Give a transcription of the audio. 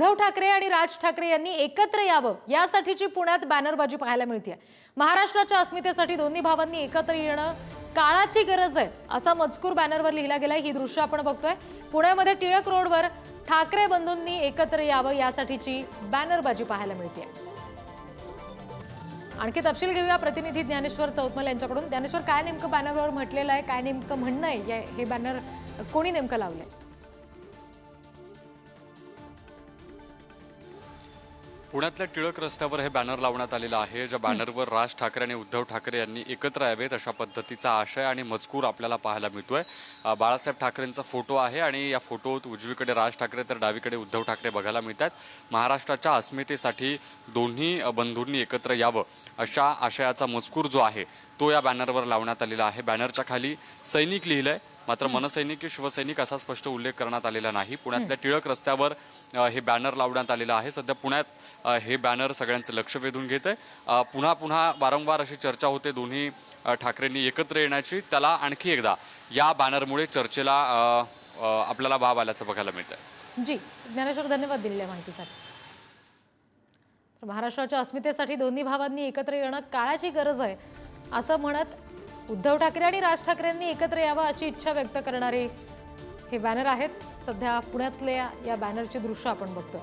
उद्धव ठाकरे आणि राज ठाकरे यांनी एकत्र यावं यासाठीची पुण्यात बॅनरबाजी पाहायला मिळते। महाराष्ट्राच्या अस्मितेसाठी दोन्ही भावांनी एकत्र येणं काळाची गरज आहे असा मजकूर बॅनरवर लिहिला गेलाय। ही दृश्य आपण बघतोय। पुण्यामध्ये टिळक रोडवर ठाकरे बंधूंनी एकत्र यावं यासाठीची बॅनरबाजी पाहायला मिळते। आणखी तपशील घेऊया प्रतिनिधी ज्ञानेश्वर चौतमल यांच्याकडून। ज्ञानेश्वर, काय नेमकं बॅनरवर म्हटलेलं आहे, काय नेमकं म्हणणं आहे, हे बॅनर कोणी नेमकं लावलंय? पुण्यातल्या टिळक रस्त्यावर हे बॅनर लावण्यात आलेलं आहे। ज्या बॅनरवर राज ठाकरे आणि उद्धव ठाकरे यांनी एकत्र यावेत अशा पद्धतीचा आशय आणि मजकूर आपल्याला पाहायला मिळतोय। बाळासाहेब ठाकरेंचा फोटो आहे आणि या फोटोत उजवीकडे राज ठाकरे तर डावीकडे उद्धव ठाकरे बघायला मिळतात। महाराष्ट्राच्या अस्मितेसाठी दोन्ही बंधूंनी एकत्र यावं अशा आशयाचा मजकूर जो आहे तो या बॅनरवर लावण्यात आलेला आहे। बॅनरच्या खाली सैनिक लिहिलंय, मात्र मनसैनिक की शिवसैनिक असा स्पष्ट उल्लेख करण्यात आलेला नाही। पुण्यातल्या टिळक रस्त्यावर हे बॅनर लावण्यात आलेलं आहे। सध्या पुण्यात हे बॅनर सगळ्यांचं लक्ष वेधून घेत आहे। पुन्हा पुन्हा वारंवार अशी चर्चा होते दोन्ही ठाकरेंनी एकत्र येण्याची। त्याला आणखी एकदा या बॅनरमुळे चर्चेला आपल्याला वाव आल्याचं बघायला मिळतंय। जी ज्ञानेश्वर, धन्यवाद दिलेल्या माहितीसाठी। महाराष्ट्राच्या अस्मितेसाठी दोन्ही भावांनी एकत्र येणं काळाची गरज आहे असं म्हणत उद्धव ठाकरे आणि राज ठाकरेंनी एकत्र यावं अशी इच्छा व्यक्त करणारे हे बॅनर आहेत। सध्या पुण्यातल्या या बॅनरची दृश्य आपण बघतोय।